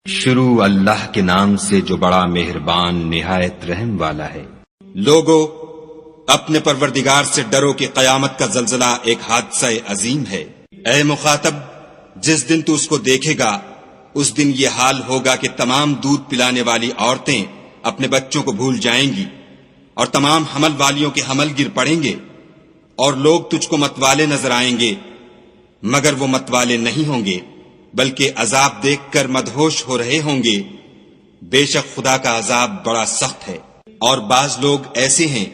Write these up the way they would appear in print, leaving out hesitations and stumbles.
شروع اللہ کے نام سے جو بڑا مہربان نہایت رحم والا ہے۔ لوگو اپنے پروردگار سے ڈرو کہ قیامت کا زلزلہ ایک حادثہ عظیم ہے۔ اے مخاطب، جس دن تو اس کو دیکھے گا اس دن یہ حال ہوگا کہ تمام دودھ پلانے والی عورتیں اپنے بچوں کو بھول جائیں گی اور تمام حمل والیوں کے حمل گر پڑیں گے، اور لوگ تجھ کو متوالے نظر آئیں گے مگر وہ متوالے نہیں ہوں گے بلکہ عذاب دیکھ کر مدہوش ہو رہے ہوں گے۔ بے شک خدا کا عذاب بڑا سخت ہے۔ اور بعض لوگ ایسے ہیں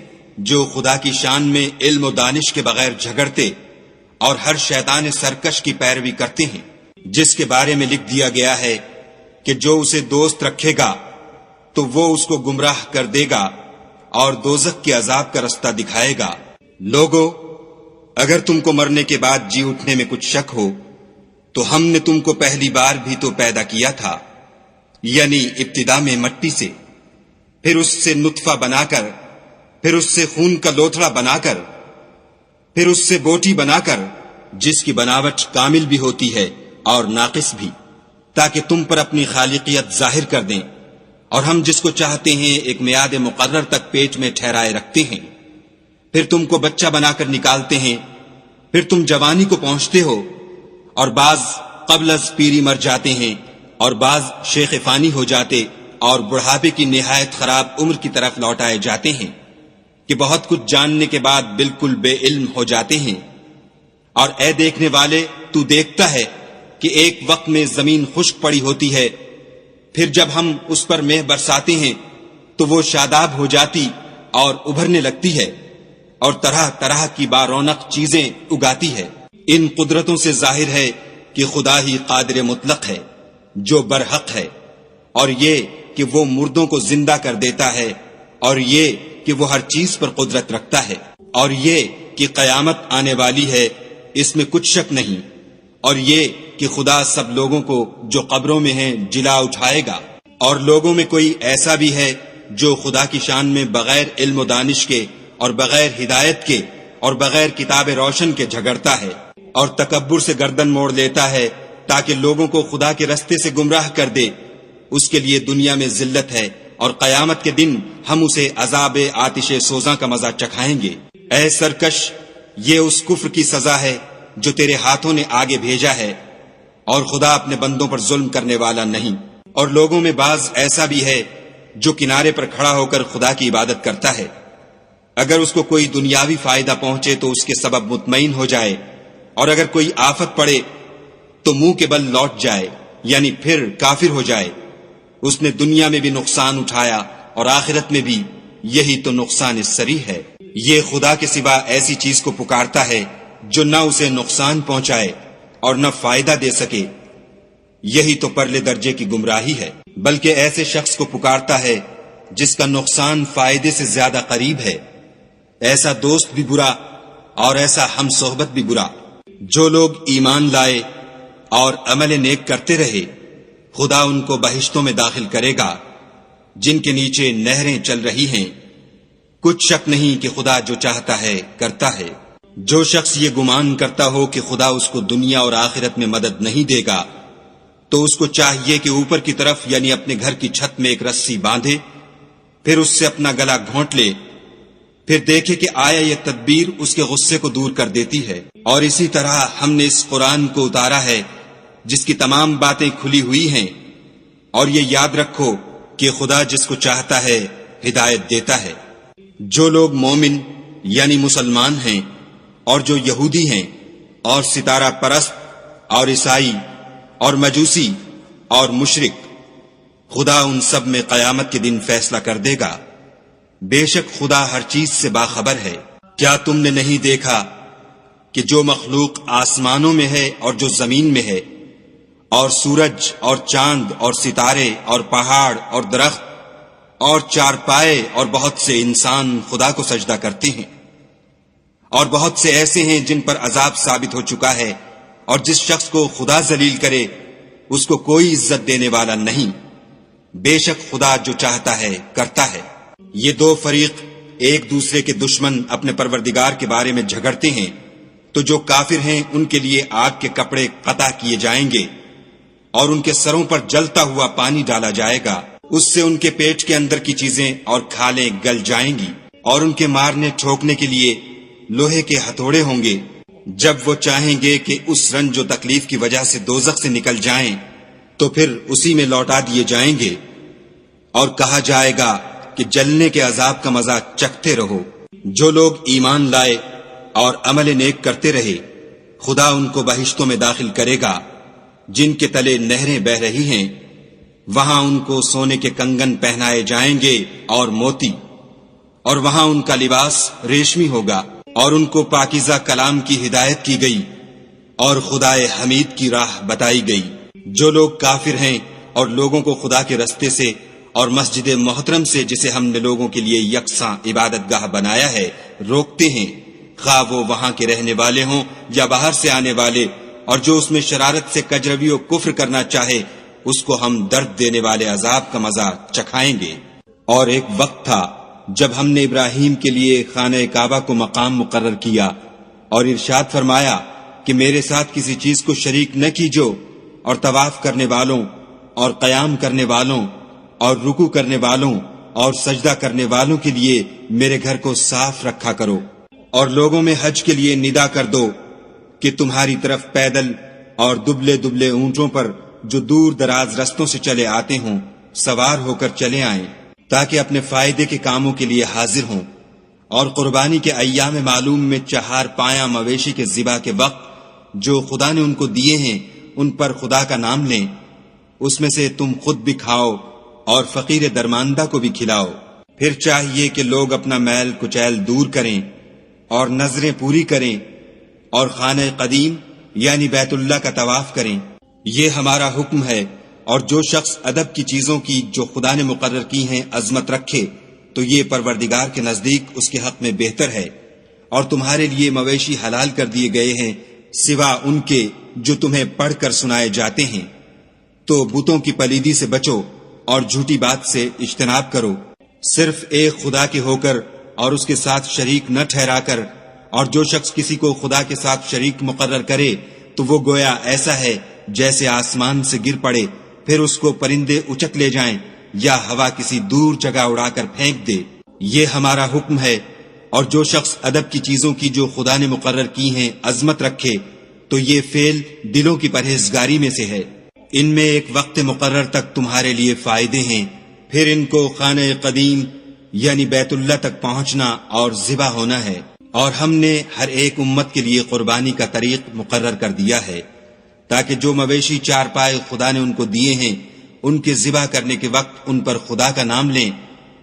جو خدا کی شان میں علم و دانش کے بغیر جھگڑتے اور ہر شیطان سرکش کی پیروی کرتے ہیں، جس کے بارے میں لکھ دیا گیا ہے کہ جو اسے دوست رکھے گا تو وہ اس کو گمراہ کر دے گا اور دوزخ کے عذاب کا رستہ دکھائے گا۔ لوگو اگر تم کو مرنے کے بعد جی اٹھنے میں کچھ شک ہو تو ہم نے تم کو پہلی بار بھی تو پیدا کیا تھا، یعنی ابتدا میں مٹی سے، پھر اس سے نطفہ بنا کر، پھر اس سے خون کا لوتھڑا بنا کر، پھر اس سے بوٹی بنا کر، جس کی بناوٹ کامل بھی ہوتی ہے اور ناقص بھی، تاکہ تم پر اپنی خالقیت ظاہر کر دیں، اور ہم جس کو چاہتے ہیں ایک میعاد مقرر تک پیٹ میں ٹھہرائے رکھتے ہیں، پھر تم کو بچہ بنا کر نکالتے ہیں، پھر تم جوانی کو پہنچتے ہو، اور بعض قبل از پیری مر جاتے ہیں، اور بعض شیخ فانی ہو جاتے اور بڑھاپے کی نہایت خراب عمر کی طرف لوٹائے جاتے ہیں کہ بہت کچھ جاننے کے بعد بالکل بے علم ہو جاتے ہیں۔ اور اے دیکھنے والے، تو دیکھتا ہے کہ ایک وقت میں زمین خشک پڑی ہوتی ہے، پھر جب ہم اس پر مہ برساتے ہیں تو وہ شاداب ہو جاتی اور ابھرنے لگتی ہے اور طرح طرح کی بارونق چیزیں اگاتی ہے۔ ان قدرتوں سے ظاہر ہے کہ خدا ہی قادر مطلق ہے جو برحق ہے، اور یہ کہ وہ مردوں کو زندہ کر دیتا ہے، اور یہ کہ وہ ہر چیز پر قدرت رکھتا ہے، اور یہ کہ قیامت آنے والی ہے، اس میں کچھ شک نہیں، اور یہ کہ خدا سب لوگوں کو جو قبروں میں ہیں جلا اٹھائے گا۔ اور لوگوں میں کوئی ایسا بھی ہے جو خدا کی شان میں بغیر علم و دانش کے اور بغیر ہدایت کے اور بغیر کتاب روشن کے جھگڑتا ہے اور تکبر سے گردن موڑ لیتا ہے تاکہ لوگوں کو خدا کے رستے سے گمراہ کر دے، اس کے لیے دنیا میں ذلت ہے، اور قیامت کے دن ہم اسے عذاب آتش سوزاں کا مزہ چکھائیں گے۔ اے سرکش، یہ اس کفر کی سزا ہے جو تیرے ہاتھوں نے آگے بھیجا ہے، اور خدا اپنے بندوں پر ظلم کرنے والا نہیں۔ اور لوگوں میں بعض ایسا بھی ہے جو کنارے پر کھڑا ہو کر خدا کی عبادت کرتا ہے، اگر اس کو کوئی دنیاوی فائدہ پہنچے تو اس کے سبب مطمئن ہو جائے، اور اگر کوئی آفت پڑے تو منہ کے بل لوٹ جائے، یعنی پھر کافر ہو جائے۔ اس نے دنیا میں بھی نقصان اٹھایا اور آخرت میں بھی، یہی تو نقصان صریح ہے۔ یہ خدا کے سوا ایسی چیز کو پکارتا ہے جو نہ اسے نقصان پہنچائے اور نہ فائدہ دے سکے، یہی تو پرلے درجے کی گمراہی ہے۔ بلکہ ایسے شخص کو پکارتا ہے جس کا نقصان فائدے سے زیادہ قریب ہے، ایسا دوست بھی برا اور ایسا ہم صحبت بھی برا۔ جو لوگ ایمان لائے اور عمل نیک کرتے رہے، خدا ان کو بہشتوں میں داخل کرے گا جن کے نیچے نہریں چل رہی ہیں۔ کچھ شک نہیں کہ خدا جو چاہتا ہے کرتا ہے۔ جو شخص یہ گمان کرتا ہو کہ خدا اس کو دنیا اور آخرت میں مدد نہیں دے گا تو اس کو چاہیے کہ اوپر کی طرف یعنی اپنے گھر کی چھت میں ایک رسی باندھے، پھر اس سے اپنا گلا گھونٹ لے، پھر دیکھے کہ آیا یہ تدبیر اس کے غصے کو دور کر دیتی ہے۔ اور اسی طرح ہم نے اس قرآن کو اتارا ہے جس کی تمام باتیں کھلی ہوئی ہیں، اور یہ یاد رکھو کہ خدا جس کو چاہتا ہے ہدایت دیتا ہے۔ جو لوگ مومن یعنی مسلمان ہیں اور جو یہودی ہیں اور ستارہ پرست اور عیسائی اور مجوسی اور مشرک، خدا ان سب میں قیامت کے دن فیصلہ کر دے گا۔ بے شک خدا ہر چیز سے باخبر ہے۔ کیا تم نے نہیں دیکھا کہ جو مخلوق آسمانوں میں ہے اور جو زمین میں ہے، اور سورج اور چاند اور ستارے اور پہاڑ اور درخت اور چارپائے اور بہت سے انسان خدا کو سجدہ کرتے ہیں، اور بہت سے ایسے ہیں جن پر عذاب ثابت ہو چکا ہے، اور جس شخص کو خدا ذلیل کرے اس کو کوئی عزت دینے والا نہیں۔ بے شک خدا جو چاہتا ہے کرتا ہے۔ یہ دو فریق ایک دوسرے کے دشمن اپنے پروردگار کے بارے میں جھگڑتے ہیں، تو جو کافر ہیں ان کے لیے آگ کے کپڑے قطع کیے جائیں گے، اور ان کے سروں پر جلتا ہوا پانی ڈالا جائے گا، اس سے ان کے پیٹ کے اندر کی چیزیں اور کھالیں گل جائیں گی، اور ان کے مارنے ٹھوکنے کے لیے لوہے کے ہتھوڑے ہوں گے۔ جب وہ چاہیں گے کہ اس رنج و تکلیف کی وجہ سے دوزخ سے نکل جائیں تو پھر اسی میں لوٹا دیے جائیں گے، اور کہا جائے گا کہ جلنے کے عذاب کا مزہ چکھتے رہو۔ جو لوگ ایمان لائے اور عمل نیک کرتے رہے، خدا ان کو بہشتوں میں داخل کرے گا جن کے تلے نہریں بہ رہی ہیں، وہاں ان کو سونے کے کنگن پہنائے جائیں گے اور موتی، اور وہاں ان کا لباس ریشمی ہوگا، اور ان کو پاکیزہ کلام کی ہدایت کی گئی اور خدائے حمید کی راہ بتائی گئی۔ جو لوگ کافر ہیں اور لوگوں کو خدا کے رستے سے اور مسجد محترم سے، جسے ہم نے لوگوں کے لیے یکساں عبادت گاہ بنایا ہے، روکتے ہیں، خواہ وہ وہاں کے رہنے والے ہوں یا باہر سے آنے والے، اور جو اس میں شرارت سے کجروی و کفر کرنا چاہے، اس کو ہم درد دینے والے عذاب کا مزہ چکھائیں گے۔ اور ایک وقت تھا جب ہم نے ابراہیم کے لیے خانہ کعبہ کو مقام مقرر کیا اور ارشاد فرمایا کہ میرے ساتھ کسی چیز کو شریک نہ کیجو، اور طواف کرنے والوں اور قیام کرنے والوں اور رکوع کرنے والوں اور سجدہ کرنے والوں کے لیے میرے گھر کو صاف رکھا کرو، اور لوگوں میں حج کے لیے ندا کر دو کہ تمہاری طرف پیدل اور دبلے دبلے اونٹوں پر جو دور دراز رستوں سے چلے آتے ہوں سوار ہو کر چلے آئیں، تاکہ اپنے فائدے کے کاموں کے لیے حاضر ہوں، اور قربانی کے ایام معلوم میں 4 پایاں مویشی کے ذبح کے وقت جو خدا نے ان کو دیے ہیں ان پر خدا کا نام لیں، اس میں سے تم خود بھی کھاؤ اور فقیر درماندہ کو بھی کھلاؤ۔ پھر چاہیے کہ لوگ اپنا میل کچیل دور کریں اور نظریں پوری کریں اور خانہ قدیم یعنی بیت اللہ کا طواف کریں، یہ ہمارا حکم ہے۔ اور جو شخص ادب کی چیزوں کی جو خدا نے مقرر کی ہیں عظمت رکھے تو یہ پروردگار کے نزدیک اس کے حق میں بہتر ہے۔ اور تمہارے لیے مویشی حلال کر دیے گئے ہیں سوا ان کے جو تمہیں پڑھ کر سنائے جاتے ہیں، تو بتوں کی پلیدی سے بچو اور جھوٹی بات سے اجتناب کرو، صرف ایک خدا کے ہو کر اور اس کے ساتھ شریک نہ ٹھہرا کر۔ اور جو شخص کسی کو خدا کے ساتھ شریک مقرر کرے تو وہ گویا ایسا ہے جیسے آسمان سے گر پڑے، پھر اس کو پرندے اچک لے جائیں یا ہوا کسی دور جگہ اڑا کر پھینک دے۔ یہ ہمارا حکم ہے۔ اور جو شخص ادب کی چیزوں کی جو خدا نے مقرر کی ہیں عظمت رکھے تو یہ فعل دلوں کی پرہیزگاری میں سے ہے۔ ان میں ایک وقت مقرر تک تمہارے لیے فائدے ہیں، پھر ان کو خانہ قدیم یعنی بیت اللہ تک پہنچنا اور ذبح ہونا ہے۔ اور ہم نے ہر ایک امت کے لیے قربانی کا طریق مقرر کر دیا ہے، تاکہ جو مویشی 4 پائے خدا نے ان کو دیے ہیں ان کے ذبح کرنے کے وقت ان پر خدا کا نام لیں۔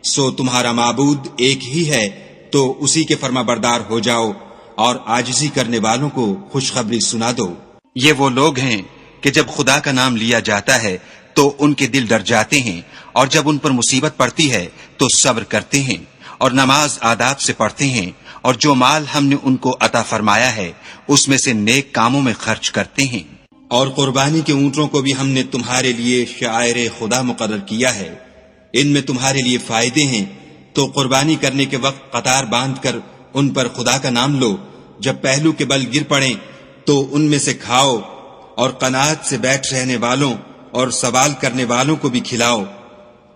سو تمہارا معبود ایک ہی ہے، تو اسی کے فرما بردار ہو جاؤ اور عاجزی کرنے والوں کو خوشخبری سنا دو۔ یہ وہ لوگ ہیں کہ جب خدا کا نام لیا جاتا ہے تو ان کے دل ڈر جاتے ہیں، اور جب ان پر مصیبت پڑتی ہے تو صبر کرتے ہیں اور نماز آداب سے پڑھتے ہیں، اور جو مال ہم نے ان کو عطا فرمایا ہے اس میں سے نیک کاموں میں خرچ کرتے ہیں۔ اور قربانی کے اونٹوں کو بھی ہم نے تمہارے لیے شعائر خدا مقرر کیا ہے، ان میں تمہارے لیے فائدے ہیں، تو قربانی کرنے کے وقت قطار باندھ کر ان پر خدا کا نام لو۔ جب پہلو کے بل گر پڑیں تو ان میں سے کھاؤ، اور قناعت سے بیٹھ رہنے والوں اور سوال کرنے والوں کو بھی کھلاؤ۔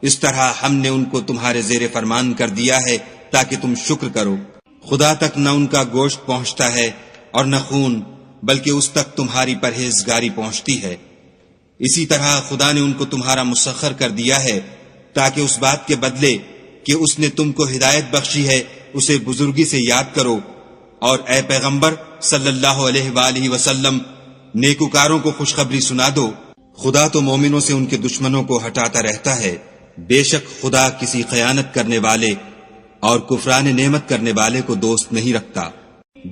اس طرح ہم نے ان کو تمہارے زیر فرمان کر دیا ہے تاکہ تم شکر کرو۔ خدا تک نہ ان کا گوشت پہنچتا ہے اور نہ خون، بلکہ اس تک تمہاری پرہیزگاری پہنچتی ہے۔ اسی طرح خدا نے ان کو تمہارا مسخر کر دیا ہے تاکہ اس بات کے بدلے کہ اس نے تم کو ہدایت بخشی ہے اسے بزرگی سے یاد کرو۔ اور اے پیغمبر صلی اللہ علیہ وآلہ وسلم، نیکوکاروں کو خوشخبری سنا دو۔ خدا تو مومنوں سے ان کے دشمنوں کو ہٹاتا رہتا ہے، بے شک خدا کسی خیانت کرنے والے اور کفران نعمت کرنے والے کو دوست نہیں رکھتا۔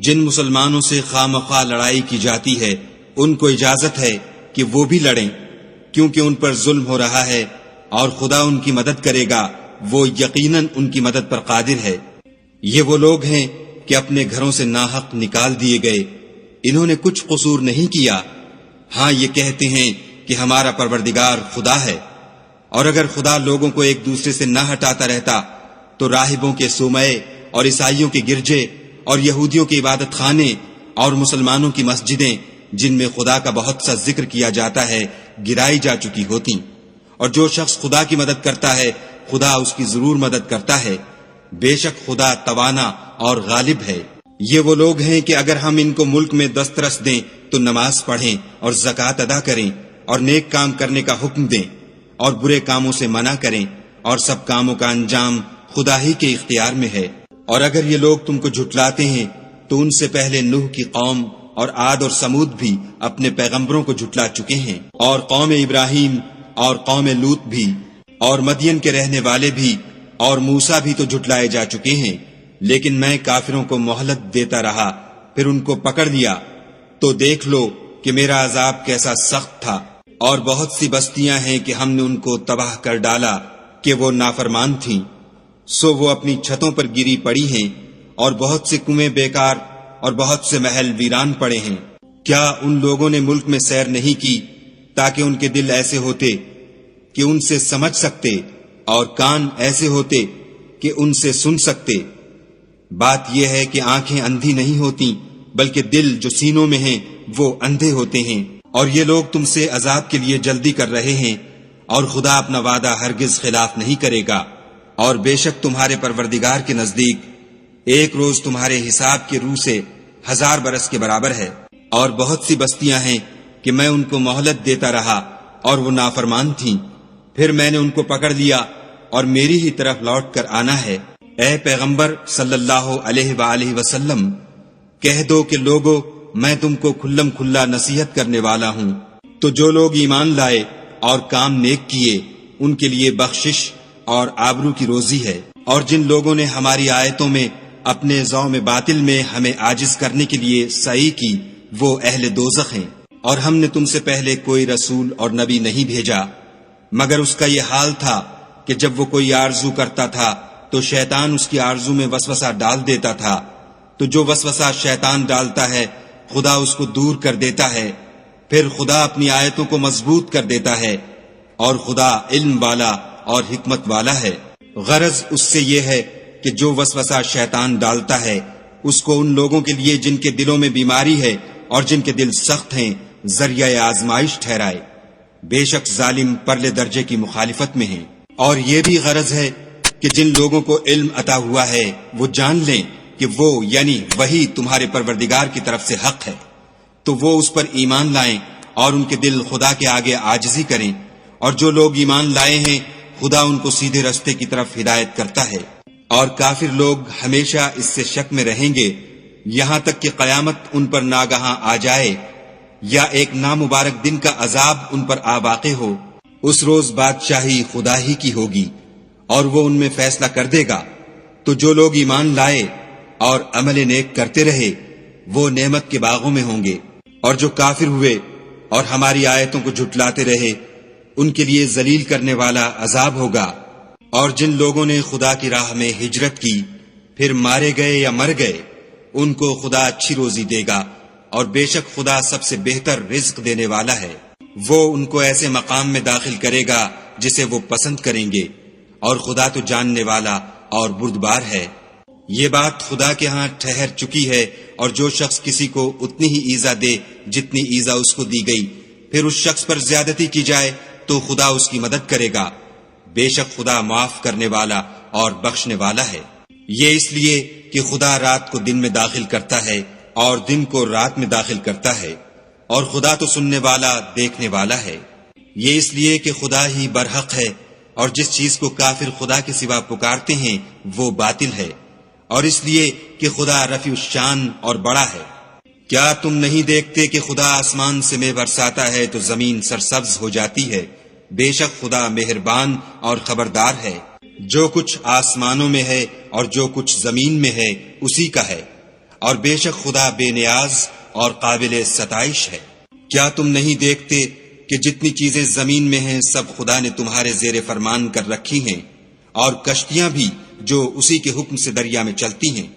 جن مسلمانوں سے خواہ مخواہ لڑائی کی جاتی ہے ان کو اجازت ہے کہ وہ بھی لڑیں، کیونکہ ان پر ظلم ہو رہا ہے، اور خدا ان کی مدد کرے گا، وہ یقیناً ان کی مدد پر قادر ہے۔ یہ وہ لوگ ہیں کہ اپنے گھروں سے ناحق نکال دیے گئے، انہوں نے کچھ قصور نہیں کیا، ہاں یہ کہتے ہیں کہ ہمارا پروردگار خدا ہے۔ اور اگر خدا لوگوں کو ایک دوسرے سے نہ ہٹاتا رہتا تو راہبوں کے صومعے اور عیسائیوں کے گرجے اور یہودیوں کے عبادت خانے اور مسلمانوں کی مسجدیں جن میں خدا کا بہت سا ذکر کیا جاتا ہے گرائی جا چکی ہوتی، اور جو شخص خدا کی مدد کرتا ہے خدا اس کی ضرور مدد کرتا ہے، بے شک خدا توانا اور غالب ہے۔ یہ وہ لوگ ہیں کہ اگر ہم ان کو ملک میں دسترس دیں تو نماز پڑھیں اور زکوٰۃ ادا کریں اور نیک کام کرنے کا حکم دیں اور برے کاموں سے منع کریں، اور سب کاموں کا انجام خدا ہی کے اختیار میں ہے۔ اور اگر یہ لوگ تم کو جھٹلاتے ہیں تو ان سے پہلے نوح کی قوم اور عاد اور سمود بھی اپنے پیغمبروں کو جھٹلا چکے ہیں، اور قوم ابراہیم اور قوم لوط بھی، اور مدین کے رہنے والے بھی، اور موسیٰ بھی تو جھٹلائے جا چکے ہیں، لیکن میں کافروں کو مہلت دیتا رہا، پھر ان کو پکڑ لیا، تو دیکھ لو کہ میرا عذاب کیسا سخت تھا۔ اور بہت سی بستیاں ہیں کہ ہم نے ان کو تباہ کر ڈالا کہ وہ نافرمان تھیں، سو وہ اپنی چھتوں پر گری پڑی ہیں، اور بہت سے کنویں بیکار اور بہت سے محل ویران پڑے ہیں۔ کیا ان لوگوں نے ملک میں سیر نہیں کی تاکہ ان کے دل ایسے ہوتے کہ ان سے سمجھ سکتے اور کان ایسے ہوتے کہ ان سے سن سکتے؟ بات یہ ہے کہ آنکھیں اندھی نہیں ہوتی بلکہ دل جو سینوں میں ہیں وہ اندھے ہوتے ہیں۔ اور یہ لوگ تم سے عذاب کے لیے جلدی کر رہے ہیں، اور خدا اپنا وعدہ ہرگز خلاف نہیں کرے گا۔ اور بے شک تمہارے پروردگار کے نزدیک ایک روز تمہارے حساب کے روح سے 1000 برس کے برابر ہے۔ اور بہت سی بستیاں ہیں کہ میں ان کو مہلت دیتا رہا اور وہ نافرمان تھیں، پھر میں نے ان کو پکڑ لیا اور میری ہی طرف لوٹ کر آنا ہے۔ اے پیغمبر صلی اللہ علیہ وآلہ وسلم، کہہ دو کہ لوگو میں تم کو کھلم کھلا نصیحت کرنے والا ہوں، تو جو لوگ ایمان لائے اور کام نیک کیے ان کے لیے بخشش اور آبرو کی روزی ہے۔ اور جن لوگوں نے ہماری آیتوں میں اپنے ذوق باطل میں ہمیں عاجز کرنے کے لیے سعی کی وہ اہل دوزخ ہیں۔ اور ہم نے تم سے پہلے کوئی رسول اور نبی نہیں بھیجا مگر اس کا یہ حال تھا کہ جب وہ کوئی آرزو کرتا تھا تو شیطان اس کی آرزو میں وسوسہ ڈال دیتا تھا، تو جو وسوسہ شیطان ڈالتا ہے خدا اس کو دور کر دیتا ہے، پھر خدا اپنی آیتوں کو مضبوط کر دیتا ہے، اور خدا علم والا اور حکمت والا ہے۔ غرض اس سے یہ ہے کہ جو وسوسہ شیطان ڈالتا ہے اس کو ان لوگوں کے لیے جن کے دلوں میں بیماری ہے اور جن کے دل سخت ہیں ذریعہ آزمائش ٹھہرائے۔ بے شک ظالم پرلے درجے کی مخالفت میں ہیں۔ اور یہ بھی غرض ہے کہ جن لوگوں کو علم عطا ہوا ہے وہ جان لیں کہ وہ یعنی وہی تمہارے پروردگار کی طرف سے حق ہے، تو وہ اس پر ایمان لائیں اور ان کے دل خدا کے آگے عاجزی کریں۔ اور جو لوگ ایمان لائے ہیں خدا ان کو سیدھے رستے کی طرف ہدایت کرتا ہے۔ اور کافر لوگ ہمیشہ اس سے شک میں رہیں گے یہاں تک کہ قیامت ان پر ناگہاں آ جائے یا ایک نامبارک دن کا عذاب ان پر آ واقع ہو۔ اس روز بادشاہی خدا ہی کی ہوگی اور وہ ان میں فیصلہ کر دے گا۔ تو جو لوگ ایمان لائے اور عمل نیک کرتے رہے وہ نعمت کے باغوں میں ہوں گے، اور جو کافر ہوئے اور ہماری آیتوں کو جھٹلاتے رہے ان کے لیے ذلیل کرنے والا عذاب ہوگا۔ اور جن لوگوں نے خدا کی راہ میں ہجرت کی پھر مارے گئے یا مر گئے ان کو خدا اچھی روزی دے گا، اور بے شک خدا سب سے بہتر رزق دینے والا ہے۔ وہ ان کو ایسے مقام میں داخل کرے گا جسے وہ پسند کریں گے، اور خدا تو جاننے والا اور بردبار ہے۔ یہ بات خدا کے ہاں ٹھہر چکی ہے، اور جو شخص کسی کو اتنی ہی ایذا دے جتنی ایذا اس کو دی گئی پھر اس شخص پر زیادتی کی جائے تو خدا اس کی مدد کرے گا۔ بے شک خدا معاف کرنے والا اور بخشنے والا ہے۔ یہ اس لیے کہ خدا رات کو دن میں داخل کرتا ہے اور دن کو رات میں داخل کرتا ہے، اور خدا تو سننے والا دیکھنے والا ہے۔ یہ اس لیے کہ خدا ہی برحق ہے، اور جس چیز کو کافر خدا کے سوا پکارتے ہیں وہ باطل ہے، اور اس لیے کہ خدا رفیع الشان اور بڑا ہے۔ کیا تم نہیں دیکھتے کہ خدا آسمان سے مے برساتا ہے تو زمین سرسبز ہو جاتی ہے؟ بے شک خدا مہربان اور خبردار ہے۔ جو کچھ آسمانوں میں ہے اور جو کچھ زمین میں ہے اسی کا ہے، اور بے شک خدا بے نیاز اور قابل ستائش ہے۔ کیا تم نہیں دیکھتے کہ جتنی چیزیں زمین میں ہیں سب خدا نے تمہارے زیر فرمان کر رکھی ہیں، اور کشتیاں بھی جو اسی کے حکم سے دریا میں چلتی ہیں،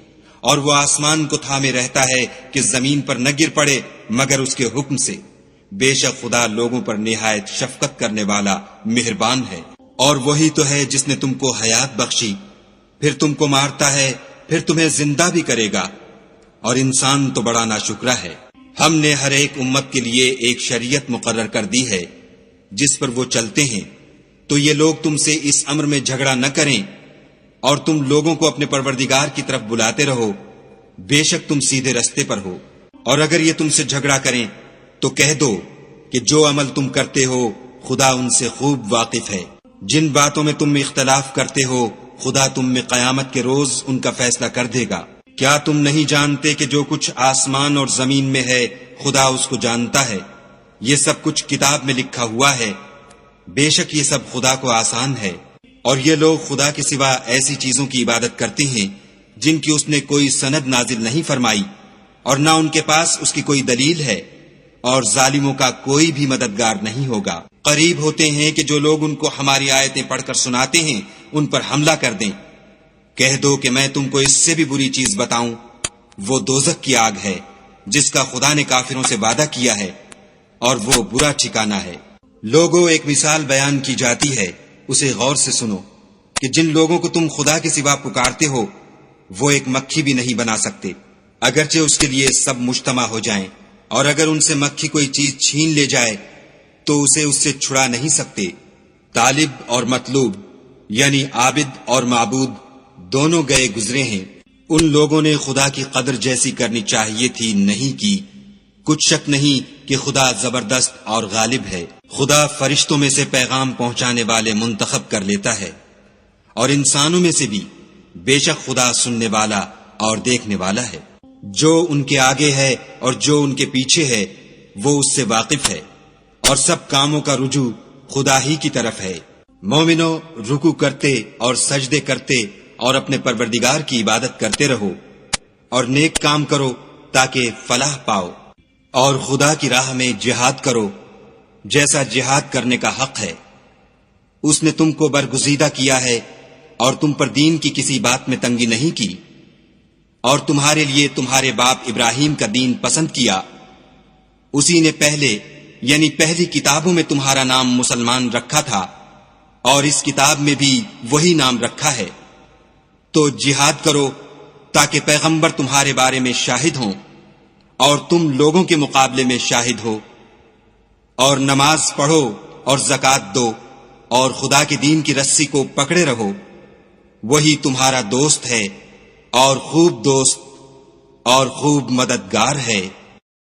اور وہ آسمان کو تھامے رہتا ہے کہ زمین پر نہ گر پڑے مگر اس کے حکم سے۔ بے شک خدا لوگوں پر نہایت شفقت کرنے والا مہربان ہے۔ اور وہی تو ہے جس نے تم کو حیات بخشی، پھر تم کو مارتا ہے، پھر تمہیں زندہ بھی کرے گا، اور انسان تو بڑا ناشکرا ہے۔ ہم نے ہر ایک امت کے لیے ایک شریعت مقرر کر دی ہے، جس پر وہ چلتے ہیں، تو یہ لوگ تم سے اس امر میں جھگڑا نہ کریں اور تم لوگوں کو اپنے پروردگار کی طرف بلاتے رہو، بے شک تم سیدھے رستے پر ہو۔ اور اگر یہ تم سے جھگڑا کریں تو کہہ دو کہ جو عمل تم کرتے ہو خدا ان سے خوب واقف ہے۔ جن باتوں میں تم اختلاف کرتے ہو خدا تم میں قیامت کے روز ان کا فیصلہ کر دے گا۔ کیا تم نہیں جانتے کہ جو کچھ آسمان اور زمین میں ہے خدا اس کو جانتا ہے؟ یہ سب کچھ کتاب میں لکھا ہوا ہے، بے شک یہ سب خدا کو آسان ہے۔ اور یہ لوگ خدا کے سوا ایسی چیزوں کی عبادت کرتے ہیں جن کی اس نے کوئی سند نازل نہیں فرمائی اور نہ ان کے پاس اس کی کوئی دلیل ہے، اور ظالموں کا کوئی بھی مددگار نہیں ہوگا۔ قریب ہوتے ہیں کہ جو لوگ ان کو ہماری آیتیں پڑھ کر سناتے ہیں ان پر حملہ کر دیں۔ کہہ دو کہ میں تم کو اس سے بھی بری چیز بتاؤں، وہ دوزخ کی آگ ہے جس کا خدا نے کافروں سے وعدہ کیا ہے، اور وہ برا ٹھکانہ ہے۔ لوگوں، ایک مثال بیان کی جاتی ہے، اسے غور سے سنو کہ جن لوگوں کو تم خدا کے سوا پکارتے ہو وہ ایک مکھی بھی نہیں بنا سکتے، اگرچہ اس کے لیے سب مجتمع ہو جائیں، اور اگر ان سے مکھی کوئی چیز چھین لے جائے تو اسے اس سے چھڑا نہیں سکتے۔ طالب اور مطلوب یعنی عابد اور معبود دونوں گئے گزرے ہیں۔ ان لوگوں نے خدا کی قدر جیسی کرنی چاہیے تھی نہیں کی۔ کچھ شک نہیں کہ خدا زبردست اور غالب ہے۔ خدا فرشتوں میں سے پیغام پہنچانے والے منتخب کر لیتا ہے، اور انسانوں میں سے بھی، بے شک خدا سننے والا اور دیکھنے والا ہے۔ جو ان کے آگے ہے اور جو ان کے پیچھے ہے وہ اس سے واقف ہے، اور سب کاموں کا رجوع خدا ہی کی طرف ہے۔ مومنو، رکوع کرتے اور سجدے کرتے اور اپنے پروردگار کی عبادت کرتے رہو، اور نیک کام کرو تاکہ فلاح پاؤ، اور خدا کی راہ میں جہاد کرو جیسا جہاد کرنے کا حق ہے۔ اس نے تم کو برگزیدہ کیا ہے اور تم پر دین کی کسی بات میں تنگی نہیں کی، اور تمہارے لیے تمہارے باپ ابراہیم کا دین پسند کیا۔ اسی نے پہلے یعنی پہلی کتابوں میں تمہارا نام مسلمان رکھا تھا، اور اس کتاب میں بھی وہی نام رکھا ہے۔ تو جہاد کرو تاکہ پیغمبر تمہارے بارے میں شاہد ہوں اور تم لوگوں کے مقابلے میں شاہد ہو، اور نماز پڑھو اور زکوٰۃ دو، اور خدا کے دین کی رسی کو پکڑے رہو، وہی تمہارا دوست ہے اور خوب دوست اور خوب مددگار ہے۔